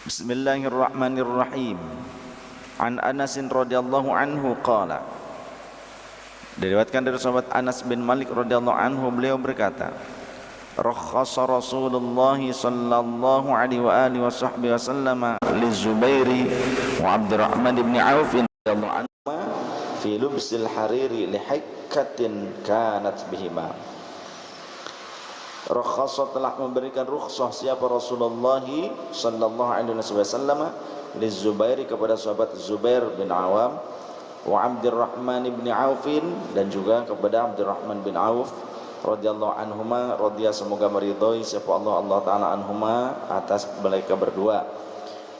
Bismillahirrahmanirrahim. An Anas radhiyallahu anhu qala. Diriwayatkan dari sahabat Anas bin Malik radhiyallahu anhu, beliau berkata, rakhasa Rasulullah sallallahu alaihi wa alihi wasallam li Zubairi wa Abdurrahman bin Auf radhiyallahu anhu fi lubsil hariri li hikkatin kanat bihima. Rakhasa telah memberikan rukhsah siapa Rasulullah sallallahu alaihi wasallam li Zubairi kepada sahabat Zubair bin Awam wa Abdurrahman bin Auf dan juga kepada Abdurrahman bin Auf radhiyallahu anhuma, semoga meridhoi siapa Allah taala anhuma atas mereka berdua,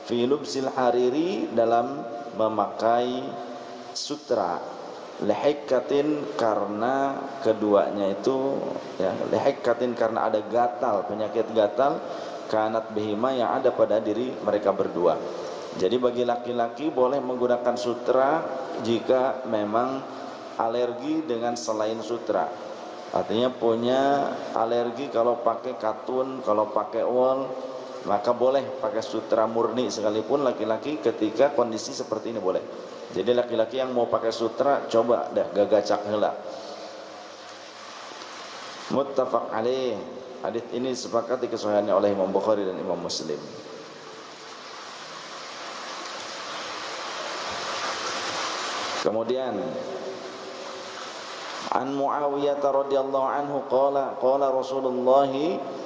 fi lubsil hariri dalam memakai sutra, lihikatin karena keduanya itu ya, lihikatin karena ada gatal, penyakit gatal, kanat bihima yang ada pada diri mereka berdua. Jadi bagi laki-laki boleh menggunakan sutra jika memang alergi dengan selain sutra. Artinya punya alergi kalau pakai katun, kalau pakai wol, maka boleh pakai sutra murni sekalipun laki-laki ketika kondisi seperti ini boleh. Jadi laki-laki yang mau pakai sutra coba dah gagacak heula. Muttafaq alaih. Hadis ini disepakati kesahihannya oleh Imam Bukhari dan Imam Muslim. Kemudian an Muawiyah radhiyallahu anhu qala Rasulullah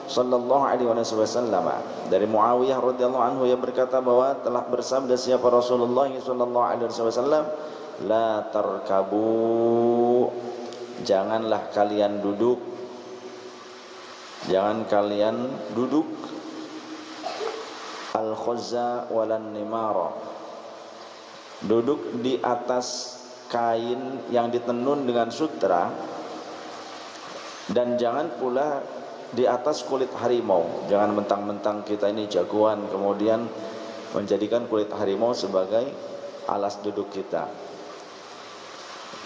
sallallahu alaihi wasallam, dari Muawiyah radhiyallahu anhu yang berkata bahwa telah bersabda siapa Rasulullah sallallahu alaihi wasallam, la tarkabu, janganlah kalian duduk, jangan kalian duduk al khuzza walan nimara, duduk di atas kain yang ditenun dengan sutra, dan jangan pula di atas kulit harimau. Jangan mentang-mentang kita ini jagoan kemudian menjadikan kulit harimau sebagai alas duduk kita.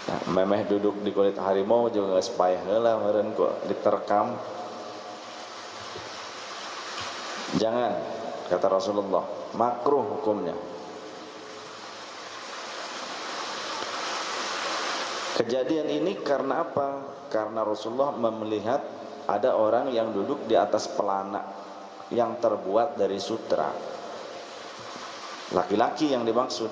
Nah, memeh duduk di kulit harimau juga gak sepayah heula meureun kok diterkam. Jangan, kata Rasulullah, makruh hukumnya. Kejadian ini karena apa? Karena Rasulullah melihat ada orang yang duduk di atas pelana yang terbuat dari sutra. Laki-laki yang dimaksud.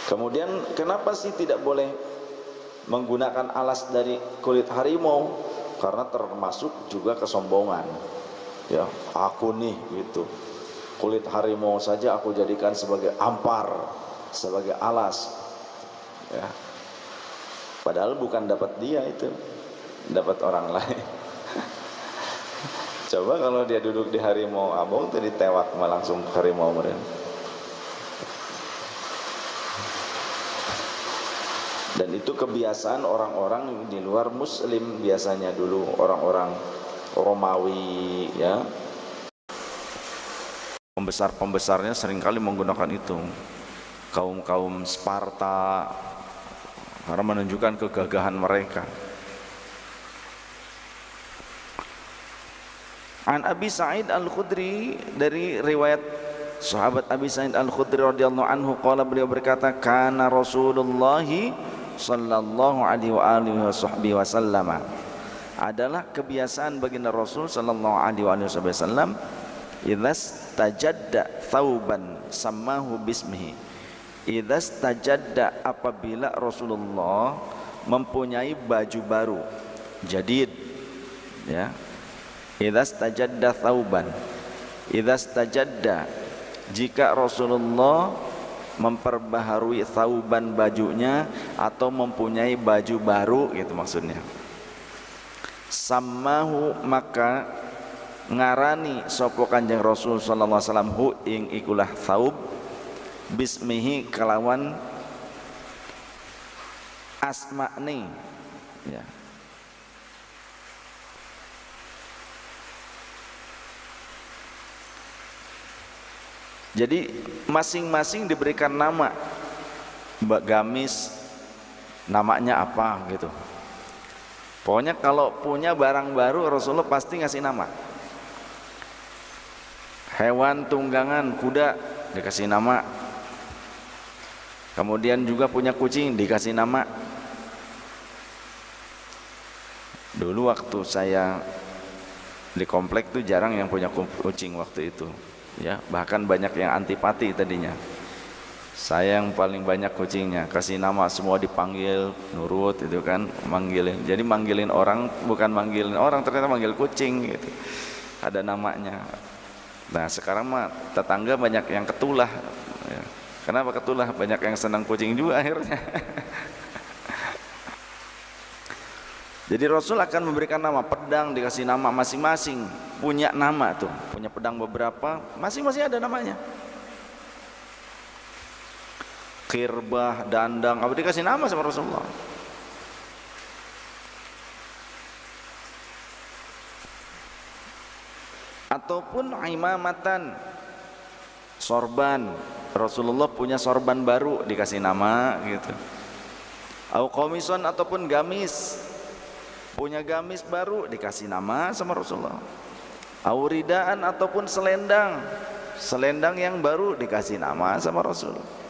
Kemudian kenapa sih tidak boleh menggunakan alas dari kulit harimau? Karena termasuk juga kesombongan. Ya, aku nih gitu. Kulit harimau saja aku jadikan sebagai ampar, sebagai alas. Ya. Padahal bukan dapat dia itu, dapat orang lain. Coba kalau dia duduk di harimau abong tuh ditewak mah langsung ke harimau meureun. Dan itu kebiasaan orang-orang di luar muslim biasanya dulu, orang-orang Romawi ya. Pembesar-pembesarnya seringkali menggunakan itu. Kaum-kaum Sparta, karena menunjukkan kegagahan mereka. An Abi Sa'id Al-Khudri, dari riwayat sahabat Abi Sa'id Al-Khudri radhiyallahu anhu qala, beliau berkata, kana Rasulullah sallallahu alaihi wasallam, adalah kebiasaan baginda Rasul sallallahu alaihi wasallam, idzas tajadda thauban sammahu bismihi, idzas tajadda, apabila Rasulullah mempunyai baju baru jadid ya, idzas tajadda thauban, idzas tajadda, jika Rasulullah memperbaharui thauban, bajunya, atau mempunyai baju baru gitu maksudnya. Sammahu, maka ngarani sapa Kanjeng Rasul sallallahu alaihi wasallam hu ing ikulah thaub, bismihi kelawan asma'ni ya. Jadi masing-masing diberikan nama. Mbak Gamis namanya apa gitu. Pokoknya kalau punya barang baru Rasulullah pasti ngasih nama. Hewan tunggangan kuda dikasih nama. Kemudian juga punya kucing dikasih nama. Dulu waktu saya di komplek tuh jarang yang punya kucing waktu itu, ya, bahkan banyak yang antipati tadinya. Saya yang paling banyak kucingnya, kasih nama semua dipanggil, nurut itu kan, manggilin. Jadi manggilin orang bukan manggilin orang, ternyata manggil kucing gitu. Ada namanya. Nah, sekarang mah tetangga banyak yang ketulah. Ya. Kenapa ketulah? Banyak yang senang kucing juga akhirnya. Jadi Rasul akan memberikan nama, pedang dikasih nama masing-masing, punya nama tuh, punya pedang beberapa, masing-masing ada namanya. Khirbah, dandang, apa dikasih nama sama Rasulullah. Ataupun imamatan, sorban, Rasulullah punya sorban baru dikasih nama gitu. Au qamison ataupun gamis, punya gamis baru dikasih nama sama Rasulullah. Au ridaan ataupun selendang, selendang yang baru dikasih nama sama Rasulullah.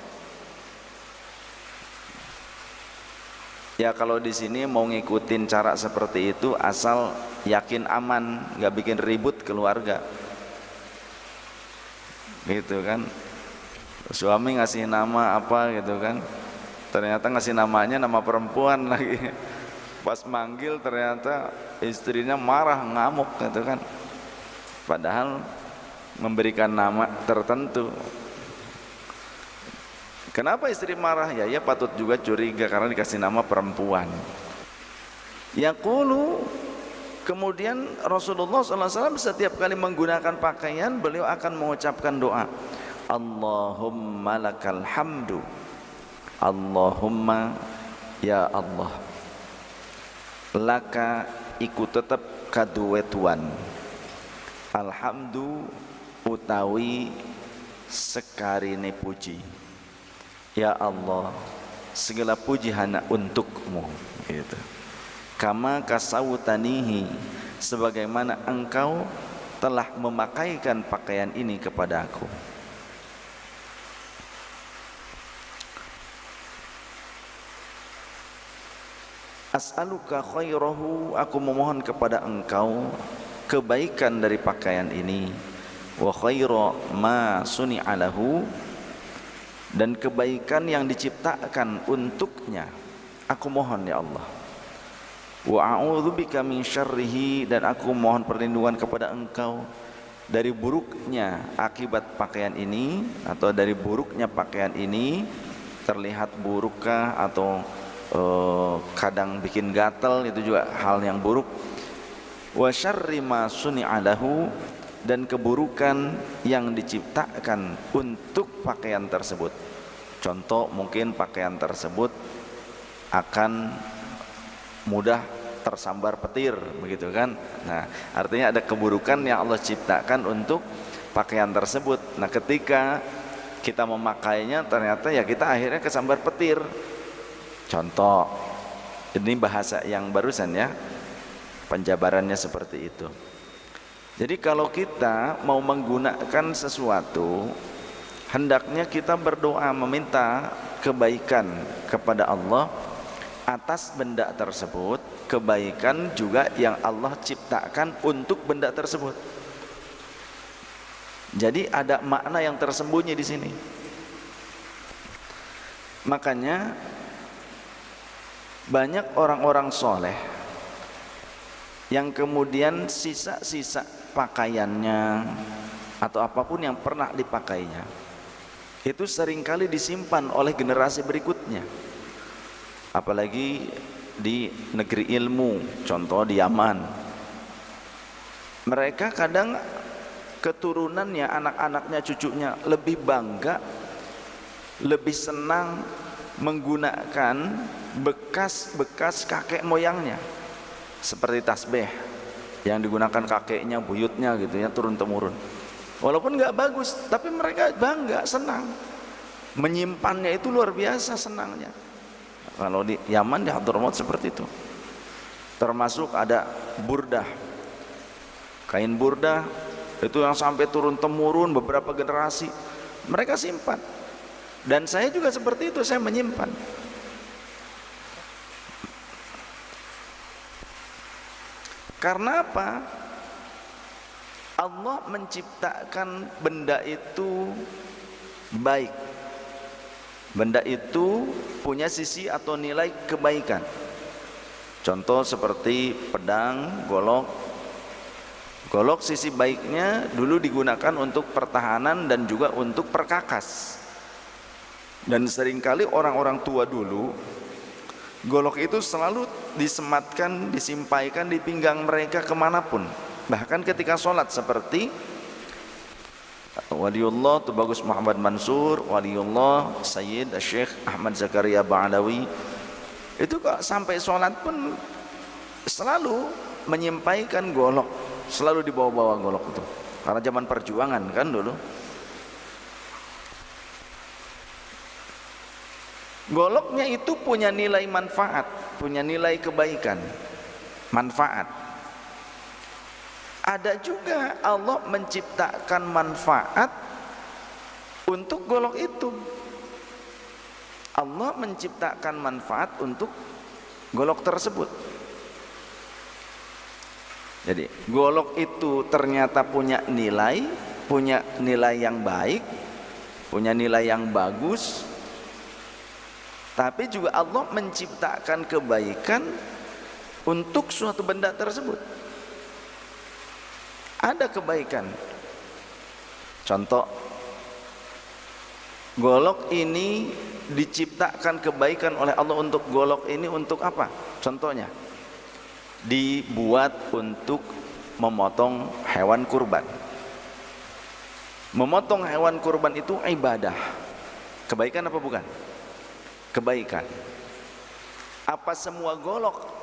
Ya kalau di sini mau ngikutin cara seperti itu asal yakin aman, nggak bikin ribut keluarga, gitu kan. Suami ngasih nama apa gitu kan, ternyata ngasih namanya nama perempuan lagi. Pas manggil ternyata istrinya marah, ngamuk gitu kan. Padahal memberikan nama tertentu. Kenapa istri marah? Ya patut juga curiga karena dikasih nama perempuan. Yaqulu, kemudian Rasulullah SAW setiap kali menggunakan pakaian beliau akan mengucapkan doa, Allahumma lakal hamdu, Allahumma ya Allah, laka iku tetep kaduwe Tuhan, alhamdu utawi sekarine puji. Ya Allah, segala puji hanya untukmu gitu. Kama kasawtanihi, sebagaimana engkau telah memakaikan pakaian ini kepada aku. As'aluka khairahu, aku memohon kepada engkau kebaikan dari pakaian ini. Wa khaira ma suni'a lahu, dan kebaikan yang diciptakan untuknya aku mohon ya Allah. Wa a'udzubika min syarrihi, dan aku mohon perlindungan kepada engkau dari buruknya akibat pakaian ini, atau dari buruknya pakaian ini, terlihat burukkah atau kadang bikin gatal, itu juga hal yang buruk. Wa syarri ma suni'a lahu, dan keburukan yang diciptakan untuk pakaian tersebut. Contoh, mungkin pakaian tersebut akan mudah tersambar petir, begitu kan. Nah, artinya ada keburukan yang Allah ciptakan untuk pakaian tersebut. Nah, ketika kita memakainya ternyata ya kita akhirnya kesambar petir. Contoh, ini bahasa yang barusan ya, penjabarannya seperti itu. Jadi kalau kita mau menggunakan sesuatu, hendaknya kita berdoa meminta kebaikan kepada Allah atas benda tersebut, kebaikan juga yang Allah ciptakan untuk benda tersebut. Jadi ada makna yang tersembunyi di sini. Makanya banyak orang-orang soleh yang kemudian sisa-sisa pakaiannya atau apapun yang pernah dipakainya itu seringkali disimpan oleh generasi berikutnya, apalagi di negeri ilmu, contoh di Yaman. Mereka kadang keturunannya, anak-anaknya, cucunya lebih bangga, lebih senang menggunakan bekas-bekas kakek moyangnya, seperti tasbih yang digunakan kakeknya, buyutnya gitu ya, turun temurun. Walaupun nggak bagus, tapi mereka bangga, senang menyimpannya, itu luar biasa senangnya. Kalau di Yaman, di Hadramaut seperti itu. Termasuk ada burdah, kain burdah itu yang sampai turun temurun beberapa generasi mereka simpan. Dan saya juga seperti itu, saya menyimpan. Karena apa? Allah menciptakan benda itu baik. Benda itu punya sisi atau nilai kebaikan. Contoh seperti pedang, golok. Golok sisi baiknya dulu digunakan untuk pertahanan dan juga untuk perkakas. Dan seringkali orang-orang tua dulu, golok itu selalu disematkan, disimpaikan di pinggang mereka kemanapun. Bahkan ketika sholat, seperti Waliullah Tubagus Muhammad Mansur, Waliullah Sayyid Syekh Ahmad Zakaria Ba'alawi, itu kok sampai sholat pun selalu menyampaikan golok, selalu dibawa-bawa golok itu. Karena zaman perjuangan kan dulu. Goloknya itu punya nilai manfaat, punya nilai kebaikan, manfaat. Ada juga Allah menciptakan manfaat untuk golok itu. Allah menciptakan manfaat untuk golok tersebut. Jadi golok itu ternyata punya nilai yang baik, punya nilai yang bagus. Tapi juga Allah menciptakan kebaikan untuk suatu benda tersebut. Ada kebaikan. Contoh, golok ini diciptakan kebaikan oleh Allah untuk golok ini untuk apa? Contohnya, dibuat untuk memotong hewan kurban. Memotong hewan kurban itu ibadah. Kebaikan apa bukan? Kebaikan. Apa semua golok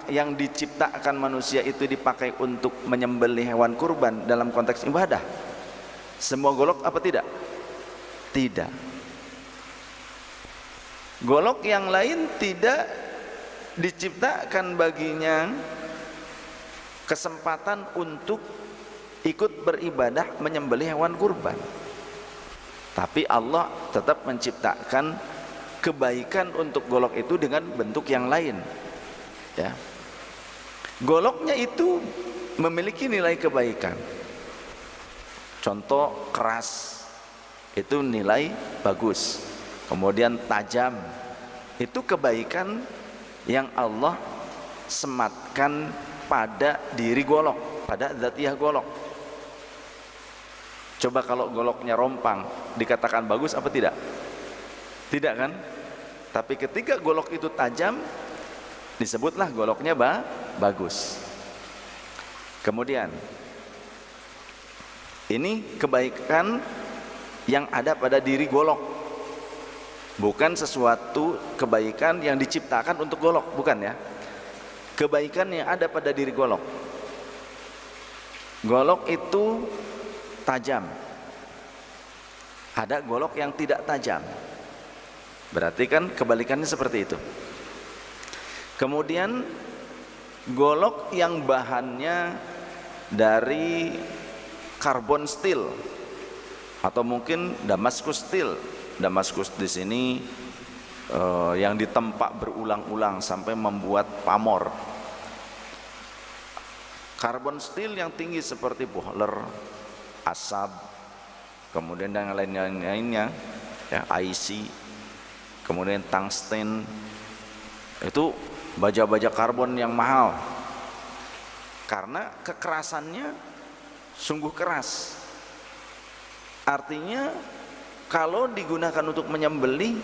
yang diciptakan manusia itu dipakai untuk menyembelih hewan kurban dalam konteks ibadah? Semua golok apa tidak? Tidak. Golok yang lain tidak diciptakan baginya kesempatan untuk ikut beribadah menyembelih hewan kurban. Tapi Allah tetap menciptakan kebaikan untuk golok itu dengan bentuk yang lain. Ya. Goloknya itu memiliki nilai kebaikan. Contoh, keras, itu nilai bagus. Kemudian tajam, itu kebaikan yang Allah sematkan pada diri golok, pada dzatiyah golok. Coba kalau goloknya rompang, dikatakan bagus apa tidak? Tidak kan? Tapi ketika golok itu tajam, disebutlah goloknya bagus. Kemudian, ini kebaikan yang ada pada diri golok, bukan sesuatu kebaikan yang diciptakan untuk golok, bukan ya. Kebaikan yang ada pada diri golok. Golok itu tajam. Ada golok yang tidak tajam. Berarti kan kebalikannya seperti itu. Kemudian golok yang bahannya dari karbon steel atau mungkin Damaskus steel. Damaskus di sini yang ditempa berulang-ulang sampai membuat pamor. Karbon steel yang tinggi seperti bohler, asab, kemudian yang lain-lainnya, ya, IC, kemudian tungsten, itu baja-baja karbon yang mahal karena kekerasannya sungguh keras. Artinya kalau digunakan untuk menyembelih,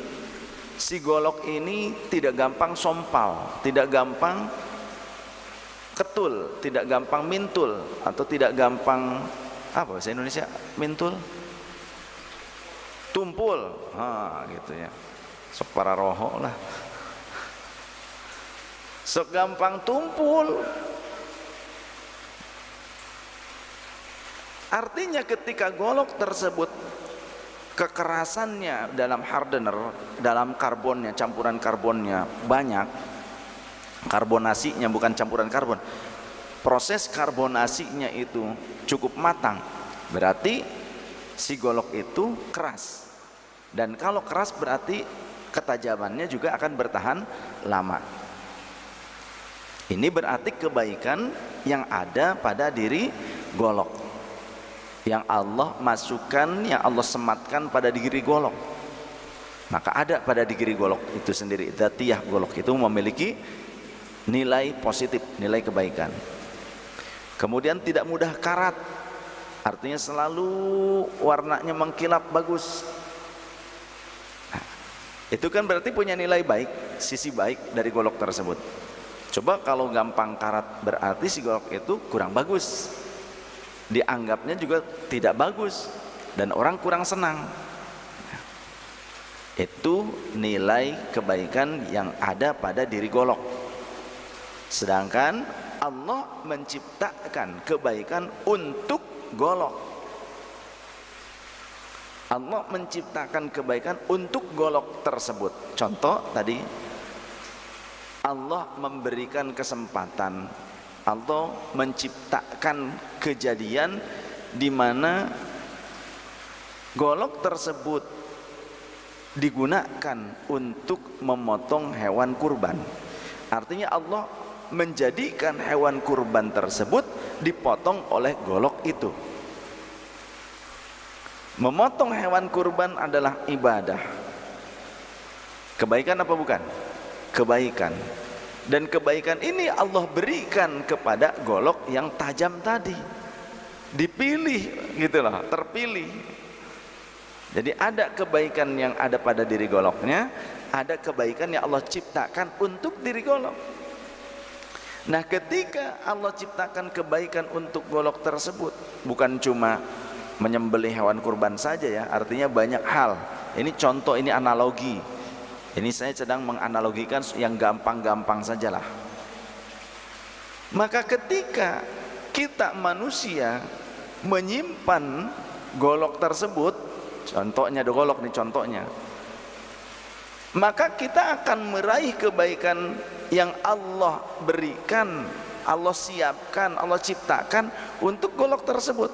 si golok ini tidak gampang sompal, tidak gampang ketul, tidak gampang mintul, atau tidak gampang apa bahasa Indonesia mintul, tumpul, gitu ya, separa roho lah, segampang tumpul. Artinya ketika golok tersebut kekerasannya dalam hardener, dalam karbonnya, campuran karbonnya banyak, karbonasinya, bukan campuran karbon, proses karbonasinya itu cukup matang, berarti si golok itu keras. Dan kalau keras berarti ketajamannya juga akan bertahan lama. Ini berarti kebaikan yang ada pada diri golok, yang Allah masukkan, yang Allah sematkan pada diri golok. Maka ada pada diri golok itu sendiri, dzatiyah golok itu memiliki nilai positif, nilai kebaikan. Kemudian tidak mudah karat, artinya selalu warnanya mengkilap bagus. Nah, itu kan berarti punya nilai baik, sisi baik dari golok tersebut. Coba kalau gampang karat, berarti si golok itu kurang bagus, dianggapnya juga tidak bagus, dan orang kurang senang. Nah, itu nilai kebaikan yang ada pada diri golok. Sedangkan Allah menciptakan kebaikan untuk golok. Allah menciptakan kebaikan untuk golok tersebut. Contoh tadi, Allah memberikan kesempatan, Allah menciptakan kejadian di mana golok tersebut digunakan untuk memotong hewan kurban. Artinya Allah menjadikan hewan kurban tersebut dipotong oleh golok itu. Memotong hewan kurban adalah ibadah. Kebaikan apa bukan? Kebaikan. Dan kebaikan ini Allah berikan kepada golok yang tajam tadi. Dipilih gitulah, terpilih. Jadi ada kebaikan yang ada pada diri goloknya, ada kebaikan yang Allah ciptakan untuk diri golok. Nah, ketika Allah ciptakan kebaikan untuk golok tersebut, bukan cuma menyembelih hewan kurban saja ya, artinya banyak hal. Ini contoh, ini analogi. Ini saya sedang menganalogikan yang gampang-gampang sajalah. Maka ketika kita manusia menyimpan golok tersebut, contohnya ada golok nih contohnya, maka kita akan meraih kebaikan yang Allah berikan, Allah siapkan, Allah ciptakan untuk golok tersebut.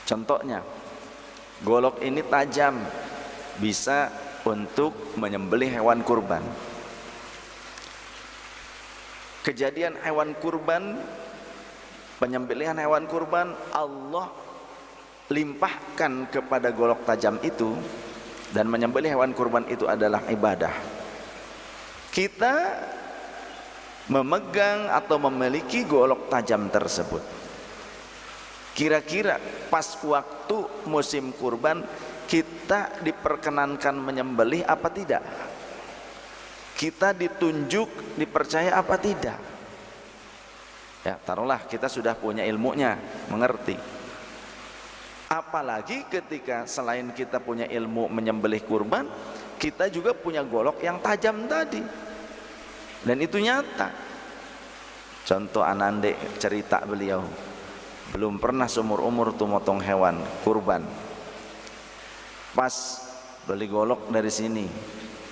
Contohnya, golok ini tajam, bisa untuk menyembelih hewan kurban. Kejadian hewan kurban, penyembelihan hewan kurban, Allah limpahkan kepada golok tajam itu, dan menyembelih hewan kurban itu adalah ibadah. Kita memegang atau memiliki golok tajam tersebut. Kira-kira pas waktu musim kurban kita diperkenankan menyembelih apa tidak? Kita ditunjuk, dipercaya apa tidak? Ya, taruhlah kita sudah punya ilmunya, mengerti. Apalagi ketika selain kita punya ilmu menyembelih kurban, kita juga punya golok yang tajam tadi. Dan itu nyata. Contoh Anande, cerita beliau, belum pernah seumur umur tuh motong hewan kurban. Pas beli golok dari sini,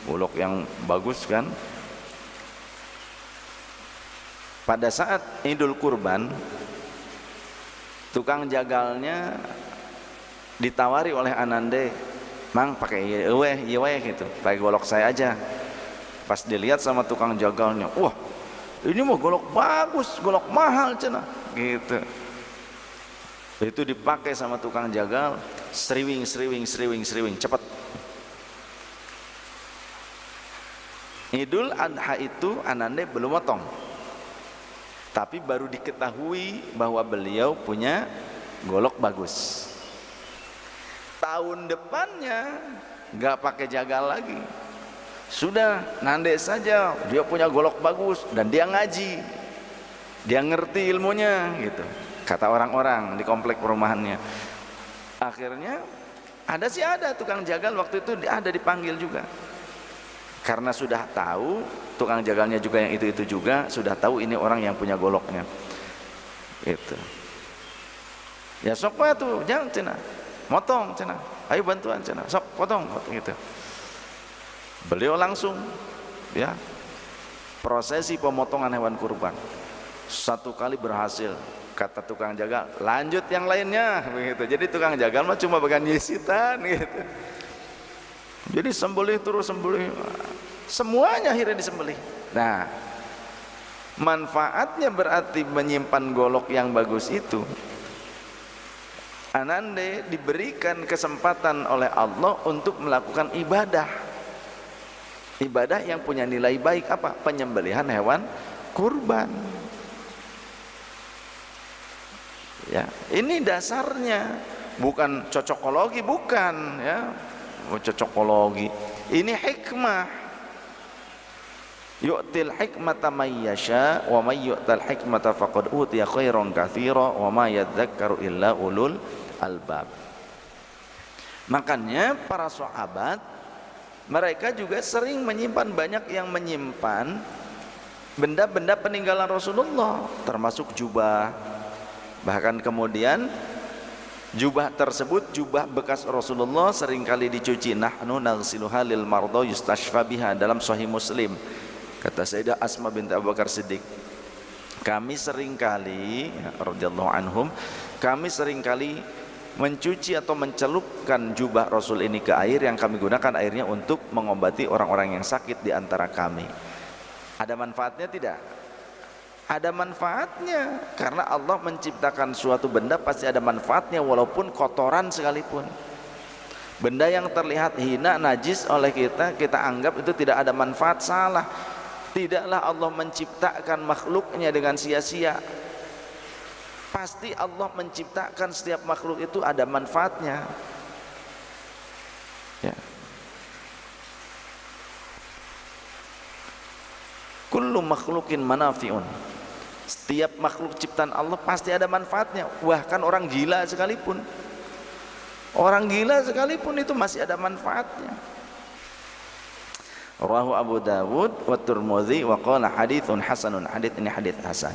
golok yang bagus kan. Pada saat Idul Kurban, tukang jagalnya ditawari oleh Anande, "Mang, pakai yewe gitu, pakai golok saya aja." Pas dilihat sama tukang jagalnya, "Wah, ini mah golok bagus, golok mahal cenah." Gitu. Itu dipakai sama tukang jagal, sriwing cepet. Idul Adha itu Anande belum motong, tapi baru diketahui bahwa beliau punya golok bagus. Tahun depannya nggak pakai jagal lagi, sudah nande saja, dia punya golok bagus dan dia ngaji, dia ngerti ilmunya gitu, kata orang-orang di komplek perumahannya. Akhirnya ada tukang jagal waktu itu ada dipanggil juga, karena sudah tahu tukang jagalnya juga yang itu juga sudah tahu ini orang yang punya goloknya gitu. Ya sok apa tuh, jangan cina motong cina, ayo bantuan cina, sok potong gitu. Beliau langsung ya, prosesi pemotongan hewan kurban. Satu kali berhasil, kata tukang jagal, lanjut yang lainnya begitu. Jadi tukang jagal mah cuma bagian nyisitan gitu. Jadi sembelih terus sembelih, semuanya akhirnya disembelih. Nah, manfaatnya berarti menyimpan golok yang bagus itu, anande diberikan kesempatan oleh Allah untuk melakukan ibadah. Ibadah yang punya nilai baik apa? Penyembelihan hewan kurban. Ya, ini dasarnya, bukan cocokologi, bukan ya, cocokologi. Ini hikmah. Yu'til hikmata may yasha wa may yu'tal hikmata faqad utiya khairan katsira wa ma yadzakkaru illa ulul albab. Makanya para sahabat mereka juga sering menyimpan, banyak yang menyimpan benda-benda peninggalan Rasulullah, termasuk jubah. Bahkan kemudian jubah tersebut, jubah bekas Rasulullah, seringkali dicuci. Nahnu naghsiluha lil marda yustashfa biha, dalam Sahih Muslim. Kata Sayyidah Asma binti Abu Bakar Siddiq, kami seringkali, radhiyallahu anhum, kami seringkali mencuci atau mencelupkan jubah Rasul ini ke air yang kami gunakan airnya untuk mengobati orang-orang yang sakit di antara kami. Ada manfaatnya tidak? Ada manfaatnya, karena Allah menciptakan suatu benda pasti ada manfaatnya, walaupun kotoran sekalipun. Benda yang terlihat hina, najis oleh kita, kita anggap itu tidak ada manfaat, salah. Tidaklah Allah menciptakan makhluknya dengan sia-sia. Pasti Allah menciptakan setiap makhluk itu ada manfaatnya, ya. Kullu makhlukin manafi'un, setiap makhluk ciptaan Allah pasti ada manfaatnya. Bahkan orang gila sekalipun, itu masih ada manfaatnya. Rawahu Abu Dawud wa Tirmidzi wa qala haditsun hasanun, hadits ini hadits hasan.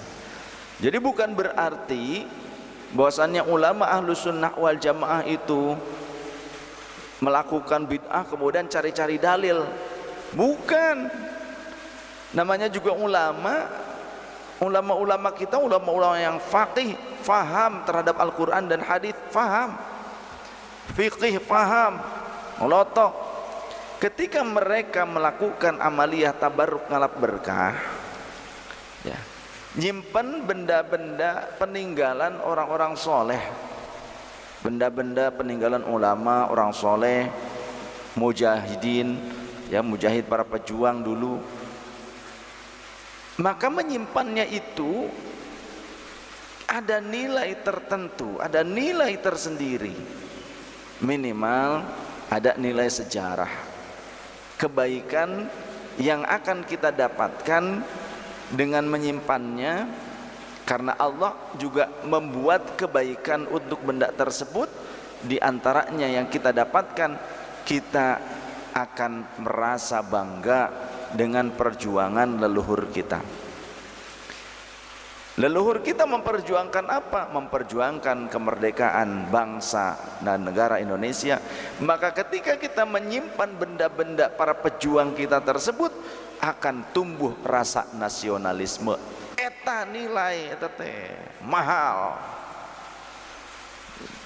Jadi bukan berarti bahwasannya ulama Ahlus Sunnah wal Jamaah itu melakukan bid'ah kemudian cari-cari dalil, bukan. Namanya juga ulama kita, ulama-ulama yang faqih, faham terhadap Al-Quran dan hadis, faham fiqih, faham melotok. Ketika mereka melakukan amaliyah tabarruk ngalap berkah, ya, nyimpen benda-benda peninggalan orang-orang soleh, benda-benda peninggalan ulama, orang soleh, mujahidin, ya, mujahid, para pejuang dulu. Maka menyimpannya itu ada nilai tertentu, ada nilai tersendiri. Minimal ada nilai sejarah, kebaikan yang akan kita dapatkan dengan menyimpannya, karena Allah juga membuat kebaikan untuk benda tersebut. Di antaranya yang kita dapatkan, kita akan merasa bangga dengan perjuangan leluhur kita. Leluhur kita memperjuangkan apa? Memperjuangkan kemerdekaan bangsa dan negara Indonesia. Maka ketika kita menyimpan benda-benda para pejuang kita tersebut, akan tumbuh rasa nasionalisme. Eta nilai, eta teh mahal,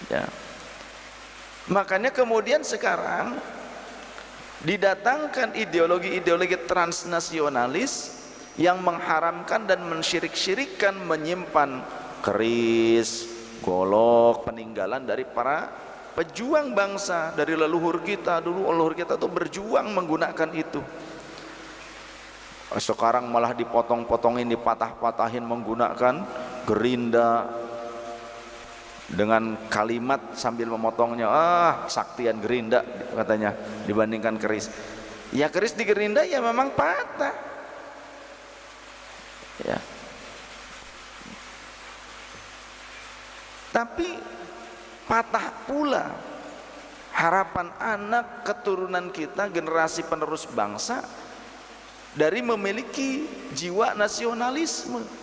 ya. Makanya kemudian sekarang didatangkan ideologi-ideologi transnasionalis yang mengharamkan dan mensyirik-syirikkan menyimpan keris, golok, peninggalan dari para pejuang bangsa, dari leluhur kita. Dulu leluhur kita tuh berjuang menggunakan itu. Sekarang malah dipotong-potongin, dipatah-patahin menggunakan gerinda, dengan kalimat sambil memotongnya, saktian gerinda katanya dibandingkan keris. Ya, keris di gerinda ya memang patah, ya. Tapi patah pula harapan anak keturunan kita, generasi penerus bangsa, dari memiliki jiwa nasionalisme.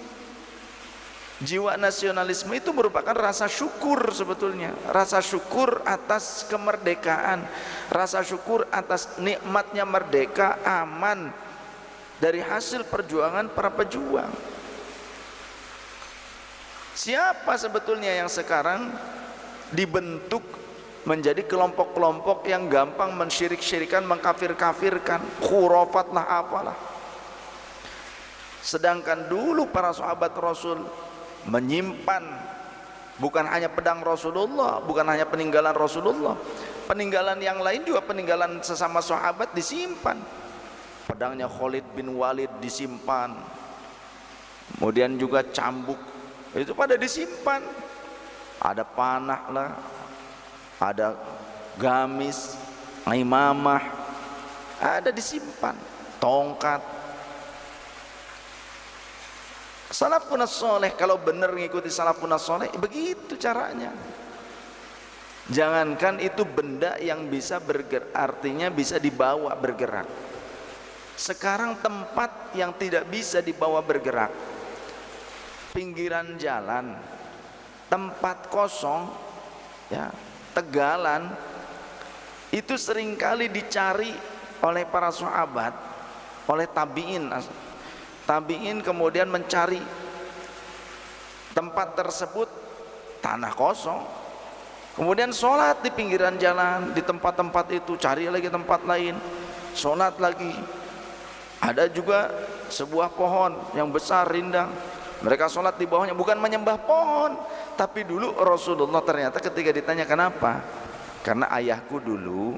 Jiwa nasionalisme itu merupakan rasa syukur sebetulnya, rasa syukur atas kemerdekaan, rasa syukur atas nikmatnya merdeka, aman, dari hasil perjuangan para pejuang. Siapa sebetulnya yang sekarang dibentuk menjadi kelompok-kelompok yang gampang mensyirik-syirikan, mengkafir-kafirkan, khurafat lah apalah. Sedangkan dulu para sahabat Rasul menyimpan bukan hanya pedang Rasulullah, bukan hanya peninggalan Rasulullah, peninggalan yang lain juga, peninggalan sesama sahabat disimpan. Pedangnya Khalid bin Walid disimpan, kemudian juga cambuk itu pada disimpan, ada panah lah, ada gamis, imamah, ada disimpan, tongkat. Salafun as-soleh kalau benar ngikuti salafun as-soleh begitu caranya. Jangankan itu benda yang bisa bergerak, artinya bisa dibawa bergerak. Sekarang tempat yang tidak bisa dibawa bergerak, pinggiran jalan, tempat kosong, ya, tegalan, itu seringkali dicari oleh para sahabat, oleh tabi'in. Tabi'in kemudian mencari tempat tersebut, tanah kosong, kemudian sholat di pinggiran jalan, di tempat-tempat itu, cari lagi tempat lain, sholat lagi. Ada juga sebuah pohon yang besar rindang, mereka sholat di bawahnya, bukan menyembah pohon, tapi dulu Rasulullah ternyata ketika ditanya kenapa, karena ayahku dulu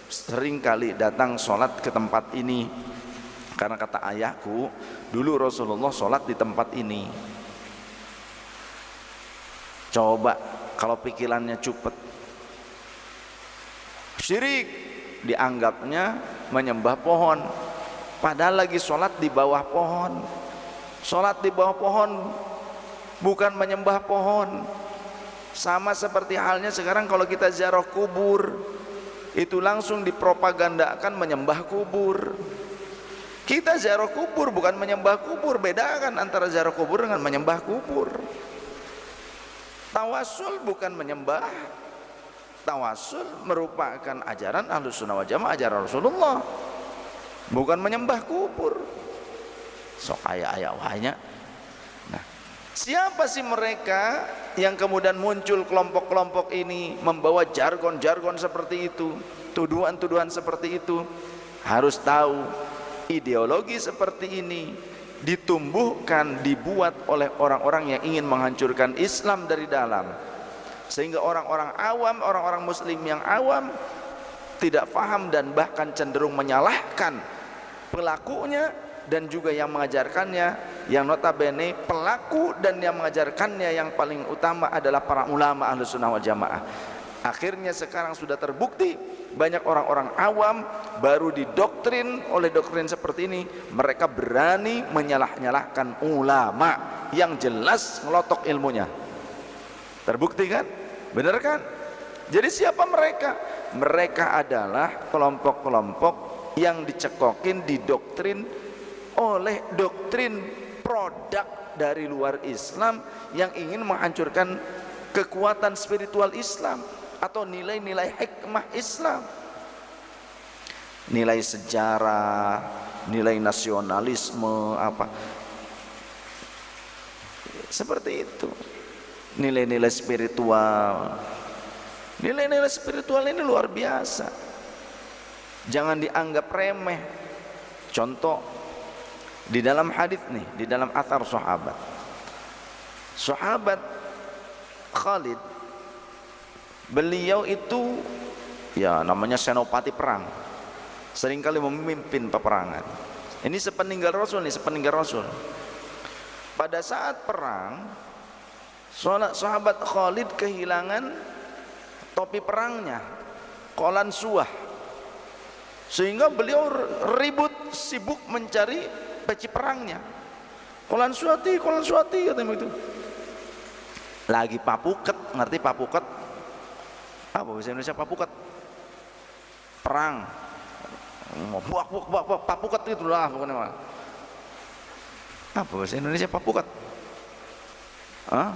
sering kali datang sholat ke tempat ini, karena kata ayahku dulu Rasulullah sholat di tempat ini. Coba kalau pikirannya cupet, syirik dianggapnya menyembah pohon, padahal lagi sholat di bawah pohon. Sholat di bawah pohon bukan menyembah pohon. Sama seperti halnya sekarang kalau kita ziarah kubur, itu langsung dipropagandakan menyembah kubur. Kita ziarah kubur bukan menyembah kubur. Bedakan antara ziarah kubur dengan menyembah kubur. Tawasul bukan menyembah. Tawasul merupakan ajaran Ahlus Sunnah wal Jamaah, ajaran Rasulullah, bukan menyembah kubur. Sok ayah wahnya. Nah, siapa sih mereka yang kemudian muncul kelompok-kelompok ini membawa jargon-jargon seperti itu, tuduhan-tuduhan seperti itu? Harus tahu, ideologi seperti ini ditumbuhkan, dibuat oleh orang-orang yang ingin menghancurkan Islam dari dalam, sehingga orang-orang awam, orang-orang muslim yang awam tidak paham dan bahkan cenderung menyalahkan pelakunya dan juga yang mengajarkannya, yang notabene pelaku dan yang mengajarkannya yang paling utama adalah para ulama Ahlus Sunnah wal Jamaah. Akhirnya sekarang sudah terbukti banyak orang-orang awam baru didoktrin oleh doktrin seperti ini, mereka berani menyalah-nyalahkan ulama yang jelas ngelotok ilmunya. Terbukti kan? Benar kan? Jadi siapa mereka? Mereka adalah kelompok-kelompok yang dicekokin, didoktrin oleh doktrin produk dari luar Islam yang ingin menghancurkan kekuatan spiritual Islam atau nilai-nilai hikmah Islam, nilai sejarah, nilai nasionalisme, apa seperti itu, nilai-nilai spiritual. Nilai-nilai spiritual ini luar biasa, jangan dianggap remeh. Contoh di dalam hadis nih, di dalam athar sahabat Khalid, beliau itu ya namanya senopati perang, seringkali memimpin peperangan. Ini sepeninggal Rasul nih, sepeninggal Rasul. Pada saat perang, sahabat Khalid kehilangan topi perangnya, kolan suah, sehingga beliau ribut sibuk mencari peci perangnya. Kolan suati katanya itu. Lagi papuket, ngerti papuket? Apa bahasa Indonesia papuket? Perang. Buak papuket itulah pokoknya. Apa bahasa Indonesia papuket? Hah?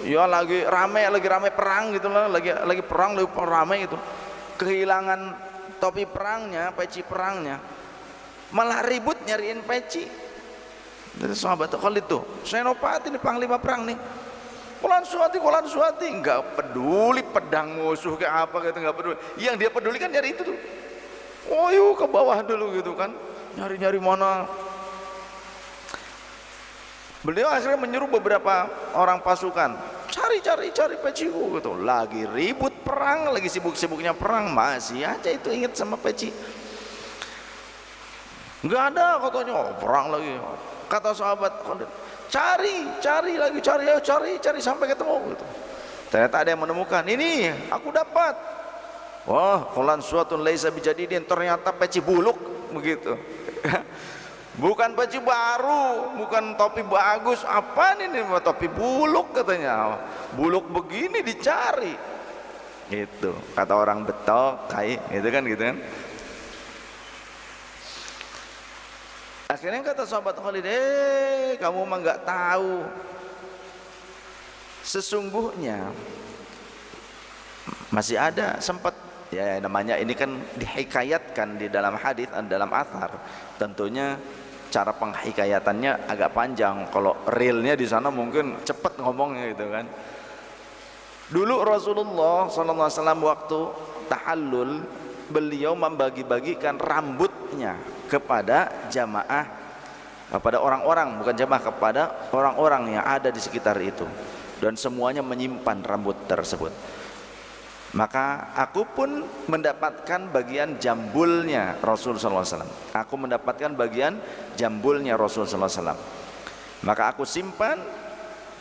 Ya lagi rame perang gitu lah, lagi perang, lagi rame gitu. Kehilangan topi perangnya, peci perangnya, malah ribut nyariin peci. Dari sahabat Khalid tuh, Senopati nih panglima perang nih, Kolan Suwati, nggak peduli pedang musuh kayak apa gitu, nggak peduli. Yang dia peduli kan nyari itu tuh. Oh yuk ke bawah dulu gitu kan, nyari mana. Beliau akhirnya menyuruh beberapa orang pasukan, cari peciku gitu. Lagi ribut perang, lagi sibuk-sibuknya perang, masih aja itu ingat sama peci. Nggak ada katanya, oh perang lagi. Kata sahabat, cari sampai ketemu gitu. Ternyata ada yang menemukan, ini aku dapat. Wah, Qulan suatun laisa bijadidin, ternyata peci buluk begitu. Bukan peci baru, bukan topi bagus, apa ini topi buluk katanya. Buluk begini dicari. Gitu. Kata orang Betok, gitu kan. Akhirnya kata sahabat Khalid, kamu mah nggak tahu, sesungguhnya masih ada sempat, ya namanya ini kan dihikayatkan di dalam hadis, dalam athar, tentunya cara penghikayatannya agak panjang. Kalau realnya di sana mungkin cepat ngomongnya gitu kan. Dulu Rasulullah SAW waktu tahallul, beliau membagi-bagikan rambutnya kepada jamaah, kepada orang-orang, bukan jamaah, kepada orang-orang yang ada di sekitar itu, dan semuanya menyimpan rambut tersebut. Maka aku pun mendapatkan bagian jambulnya Rasulullah SAW. Aku mendapatkan bagian jambulnya Rasulullah SAW. Maka aku simpan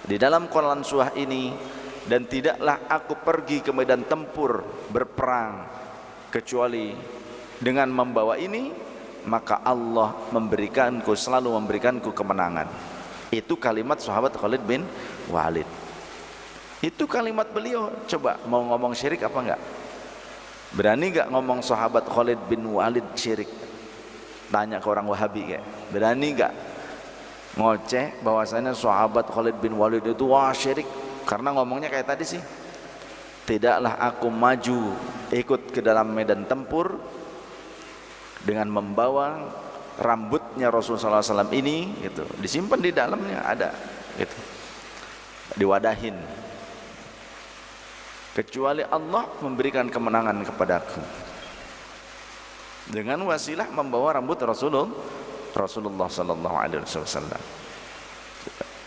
di dalam kolan suah ini, dan tidaklah aku pergi ke medan tempur berperang kecuali dengan membawa ini, maka Allah selalu memberikanku kemenangan. Itu kalimat sahabat Khalid bin Walid. Itu kalimat beliau. Coba mau ngomong syirik apa enggak? Berani enggak ngomong sahabat Khalid bin Walid syirik? Tanya ke orang Wahabi kayak, berani enggak ngoceh bahwasanya sahabat Khalid bin Walid itu wah syirik? Karena ngomongnya kayak tadi sih, tidaklah aku maju ikut ke dalam medan tempur dengan membawa rambutnya Rasulullah SAW ini, gitu, disimpan di dalamnya ada, gitu, diwadahin, kecuali Allah memberikan kemenangan kepadaku dengan wasilah membawa rambut Rasulullah SAW.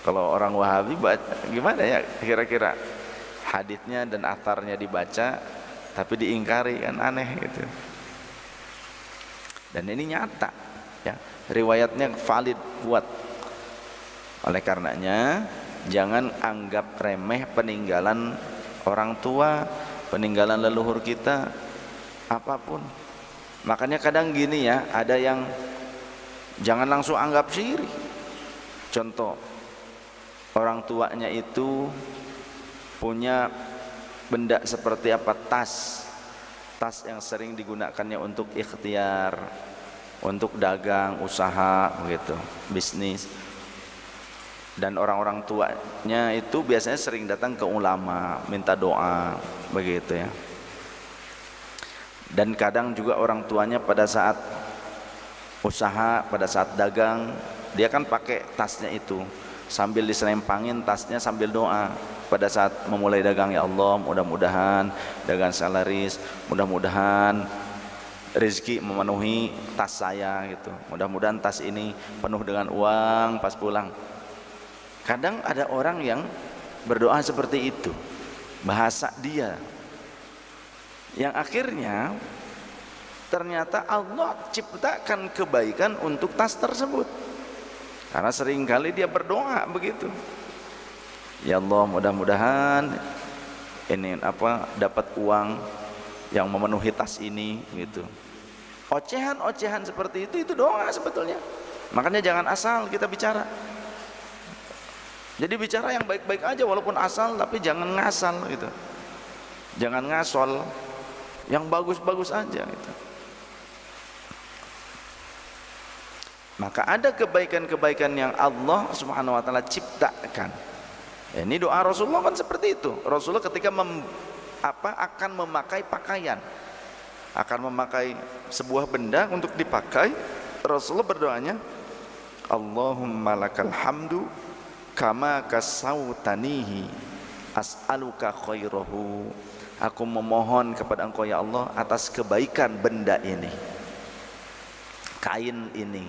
Kalau orang Wahabi gimana ya kira-kira haditsnya dan atharnya dibaca tapi diingkari, kan aneh gitu. Dan ini nyata ya, riwayatnya valid, kuat. Oleh karenanya jangan anggap remeh peninggalan orang tua, peninggalan leluhur kita apapun. Makanya kadang gini ya, ada yang jangan langsung anggap syirik. Contoh, orang tuanya itu punya benda seperti apa, tas yang sering digunakannya untuk ikhtiar, untuk dagang, usaha begitu, bisnis. Dan orang-orang tuanya itu biasanya sering datang ke ulama minta doa begitu ya. Dan kadang juga orang tuanya pada saat usaha, pada saat dagang, dia kan pakai tasnya itu, sambil diselempangin tasnya sambil doa pada saat memulai dagang, ya Allah mudah-mudahan dagang saya laris, mudah-mudahan rezeki memenuhi tas saya gitu, mudah-mudahan tas ini penuh dengan uang pas pulang. Kadang ada orang yang berdoa seperti itu, bahasa dia, yang akhirnya ternyata Allah ciptakan kebaikan untuk tas tersebut, karena seringkali dia berdoa begitu, ya Allah mudah-mudahan ini dapat uang yang memenuhi tas ini gitu. Ocehan-ocehan seperti itu doa sebetulnya. Makanya jangan asal kita bicara. Jadi bicara yang baik-baik aja walaupun asal, tapi jangan ngasal gitu. Jangan ngasol, yang bagus-bagus aja gitu. Maka ada kebaikan-kebaikan yang Allah Subhanahu wa taala ciptakan. Ini doa Rasulullah kan seperti itu. Rasulullah ketika akan memakai pakaian, akan memakai sebuah benda untuk dipakai, Rasulullah berdoanya, Allahumma lakal hamdu kama kasautanihi as'aluka khairahu. Aku memohon kepada Engkau ya Allah atas kebaikan benda ini, kain ini,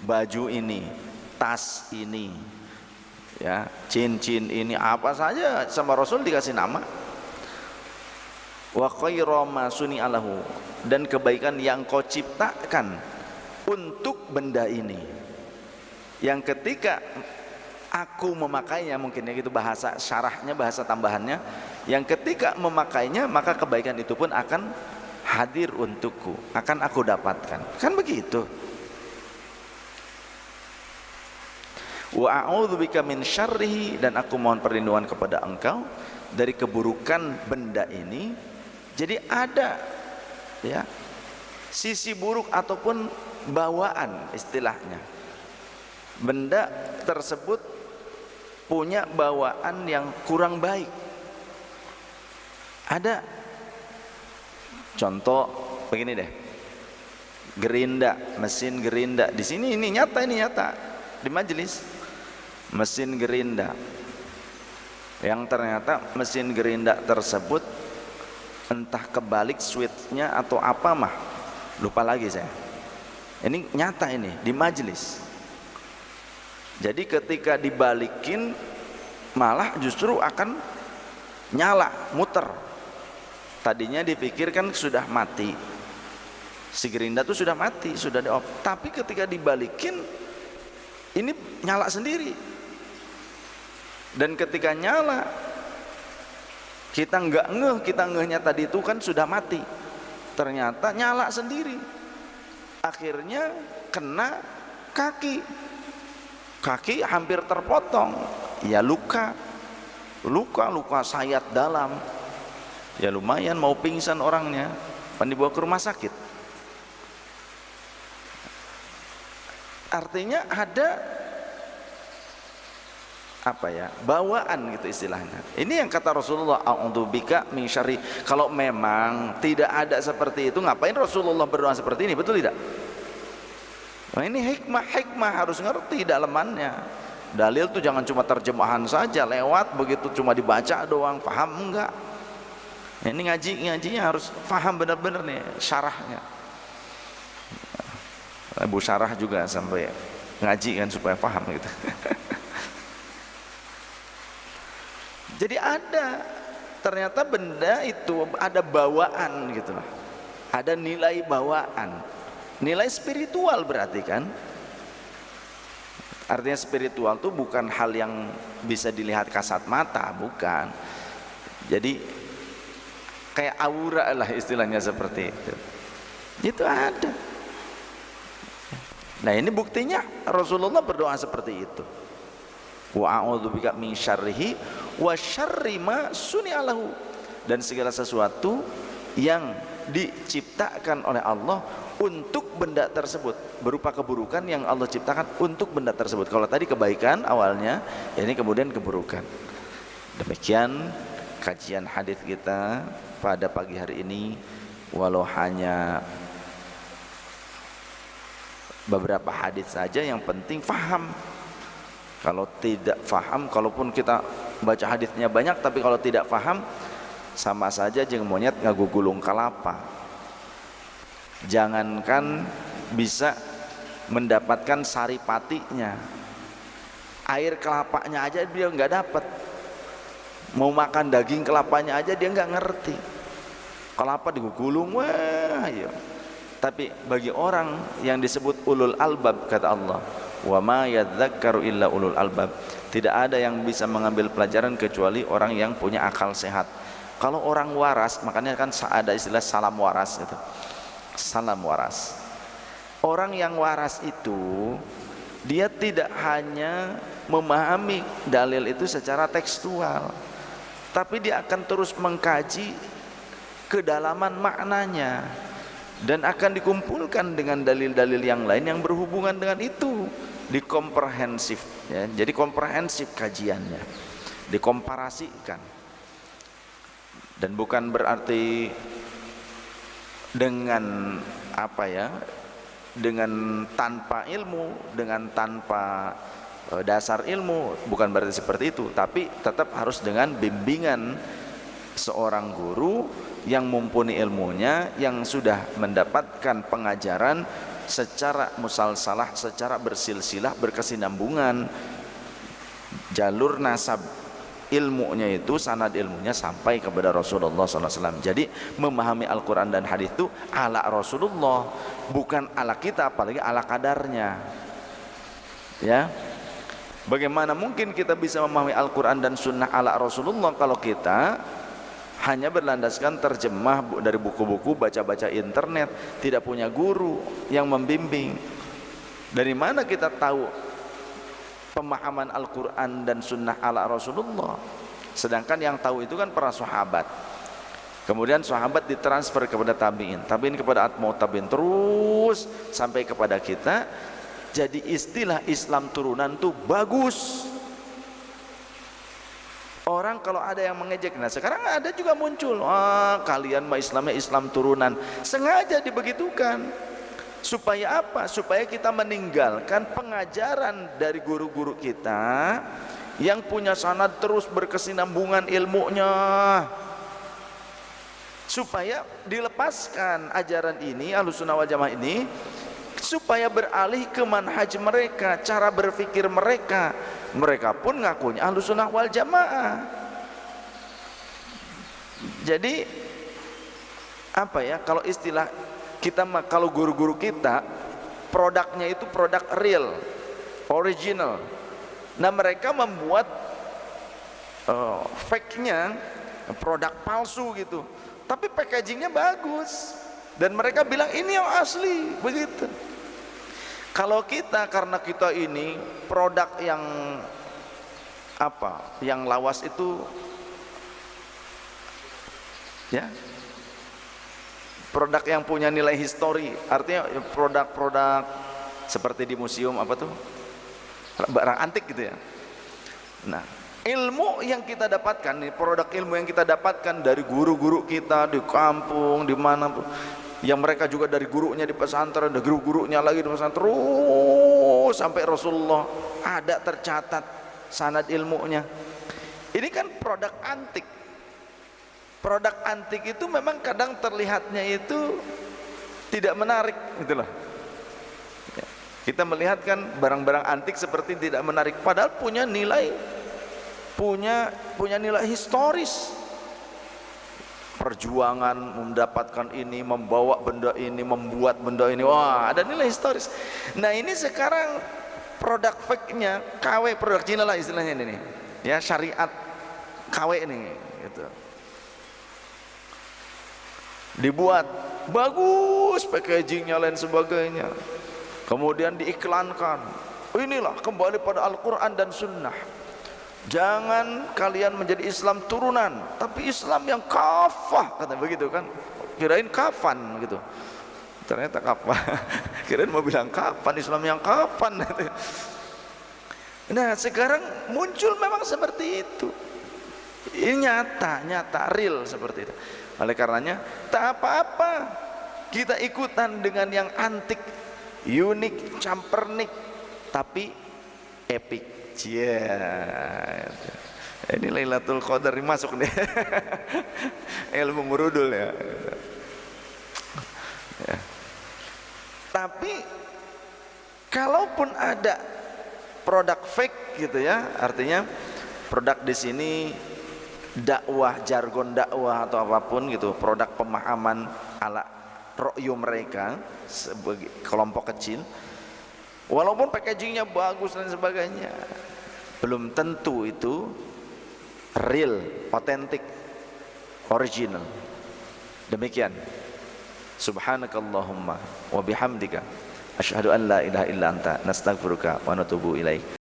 baju ini, tas ini, ya, cincin ini, apa saja sama Rasul dikasih nama. Wa khairu ma suni'alahu, dan kebaikan yang Kau ciptakan untuk benda ini, yang ketika aku memakainya, mungkin ya gitu bahasa syarahnya, bahasa tambahannya, yang ketika memakainya maka kebaikan itu pun akan hadir untukku, akan aku dapatkan, kan begitu. Wa a'udzubika min syarrihi, dan aku mohon perlindungan kepada Engkau dari keburukan benda ini. Jadi ada ya sisi buruk ataupun bawaan, istilahnya benda tersebut punya bawaan yang kurang baik. Ada contoh begini deh, gerinda, mesin gerinda. Di sini ini nyata di majelis, mesin gerinda yang ternyata mesin gerinda tersebut entah kebalik switchnya atau apa mah, lupa lagi saya. Ini nyata ini di majelis. Jadi ketika dibalikin malah justru akan nyala, muter. Tadinya dipikirkan sudah mati, si gerinda itu sudah mati, sudah di off. Tapi ketika dibalikin ini nyala sendiri. Dan ketika nyala kita ngehnya tadi itu kan sudah mati, ternyata nyala sendiri. Akhirnya kena kaki hampir terpotong, ya luka sayat dalam, ya lumayan mau pingsan orangnya, dibawa ke rumah sakit. Artinya ada apa ya, bawaan gitu istilahnya. Ini yang kata Rasulullah, a'udzubika min syarri. Kalau memang tidak ada seperti itu, ngapain Rasulullah berdoa seperti ini, betul tidak? Nah ini hikmah harus ngerti dalamannya. Dalil tuh jangan cuma terjemahan saja lewat begitu, cuma dibaca doang, paham enggak? Ini ngajinya harus paham benar-benar nih syarahnya. Ibu syarah juga sampai ngaji kan supaya paham gitu. Jadi ternyata benda itu ada bawaan gitu loh, ada nilai bawaan, nilai spiritual berarti kan. Artinya spiritual itu bukan hal yang bisa dilihat kasat mata, bukan. Jadi kayak aura lah istilahnya, seperti itu. Itu ada. Nah ini buktinya Rasulullah berdoa seperti itu. Wa a'udzubika min syarrihi wa syarri ma suni'alahu, dan segala sesuatu yang diciptakan oleh Allah untuk benda tersebut, berupa keburukan yang Allah ciptakan untuk benda tersebut. Kalau tadi kebaikan awalnya, ini kemudian keburukan. Demikian kajian hadis kita pada pagi hari ini, walau hanya beberapa hadis saja, yang penting faham. Kalau tidak faham, kalaupun kita baca hadisnya banyak, tapi kalau tidak faham, sama saja jeung monyet ngagugulung kalapa. Jangankan bisa mendapatkan saripatinya, air kelapanya aja dia nggak dapat. Mau makan daging kelapanya aja dia nggak ngerti. Kelapa digugulung, wah ya. Tapi bagi orang yang disebut ulul albab, kata Allah, wa ma yadzakkaru illa ulul albab, tidak ada yang bisa mengambil pelajaran kecuali orang yang punya akal sehat. Kalau orang waras, makanya kan ada istilah salam waras gitu. Salam waras. Orang yang waras itu dia tidak hanya memahami dalil itu secara tekstual, tapi dia akan terus mengkaji kedalaman maknanya, dan akan dikumpulkan dengan dalil-dalil yang lain yang berhubungan dengan itu, dikomprehensif ya. Jadi komprehensif kajiannya, dikomparasikan. Dan bukan berarti dengan apa ya, dengan tanpa ilmu, dengan tanpa dasar ilmu, bukan berarti seperti itu, tapi tetap harus dengan bimbingan seorang guru yang mumpuni ilmunya, yang sudah mendapatkan pengajaran secara musalsalah, secara bersilsilah, berkesinambungan, jalur nasab ilmunya itu, sanad ilmunya sampai kepada Rasulullah SAW. Jadi memahami Al-Quran dan hadis itu ala Rasulullah, bukan ala kita, apalagi ala kadarnya. Ya, bagaimana mungkin kita bisa memahami Al-Quran dan Sunnah ala Rasulullah kalau kita hanya berlandaskan terjemah dari buku-buku, baca-baca internet, tidak punya guru yang membimbing? Dari mana kita tahu pemahaman Al-Quran dan Sunnah ala Rasulullah? Sedangkan yang tahu itu kan para sahabat. Kemudian sahabat ditransfer kepada tabi'in, tabi'in kepada atba'u tabi'in, terus sampai kepada kita. Jadi istilah Islam turunan itu bagus. Orang kalau ada yang mengejek, nah sekarang ada juga muncul, kalian mah Islamnya Islam turunan. Sengaja dibegitukan. Supaya apa? Supaya kita meninggalkan pengajaran dari guru-guru kita yang punya sanad terus berkesinambungan ilmunya. Supaya dilepaskan ajaran ini, Ahlussunnah wal Jamaah ini, supaya beralih ke manhaj mereka, cara berpikir mereka. Mereka pun ngakunya Ahlussunnah wal Jamaah. Jadi apa ya, kalau istilah kita, kalau guru-guru kita produknya itu produk real, original. Nah mereka membuat fake-nya, produk palsu gitu, tapi packagingnya bagus, dan mereka bilang ini yang asli, begitu. Kalau kita, karena kita ini produk yang apa, yang lawas itu ya, produk yang punya nilai histori, artinya produk-produk seperti di museum apa tuh, barang antik gitu ya. Nah, ilmu yang kita dapatkan nih, produk ilmu yang kita dapatkan dari guru-guru kita di kampung, di mana pun, yang mereka juga dari gurunya di pesantren, dari guru-gurunya lagi di pesantren, terus sampai Rasulullah ada tercatat sanad ilmunya. Ini kan produk antik. Produk antik itu memang kadang terlihatnya itu tidak menarik, itulah. Kita melihat kan barang-barang antik seperti tidak menarik, padahal punya nilai, punya nilai historis. Perjuangan mendapatkan ini, membawa benda ini, membuat benda ini, wah ada nilai historis. Nah ini sekarang produk fake-nya, KW, produk Cina lah istilahnya ini, ya syariat KW ini, gitu. Dibuat bagus, packagingnya lain sebagainya, kemudian diiklankan, inilah kembali pada Al-Quran dan Sunnah, jangan kalian menjadi Islam turunan, tapi Islam yang kafah, kata begitu kan, kirain kafan gitu, ternyata kafah. Kirain mau bilang kapan, Islam yang kapan. Nah sekarang muncul memang seperti itu, ini nyata real seperti itu. Oleh karenanya tak apa-apa kita ikutan dengan yang antik, unik, campernik, tapi epic. Yeah. Ini Lailatul Qadar masuk nih. Ilmu merudul ya. Ya. Tapi kalaupun ada produk fake gitu ya, artinya produk di sini dakwah, jargon dakwah atau apapun gitu, produk pemahaman ala ro'yu mereka sebagai kelompok kecil, walaupun packagingnya bagus dan sebagainya, belum tentu itu real, otentik, original. Demikian. Subhanakallahumma wa bihamdika asyhadu an la ilaha illa anta nastaghfiruka wa natubu ilaik.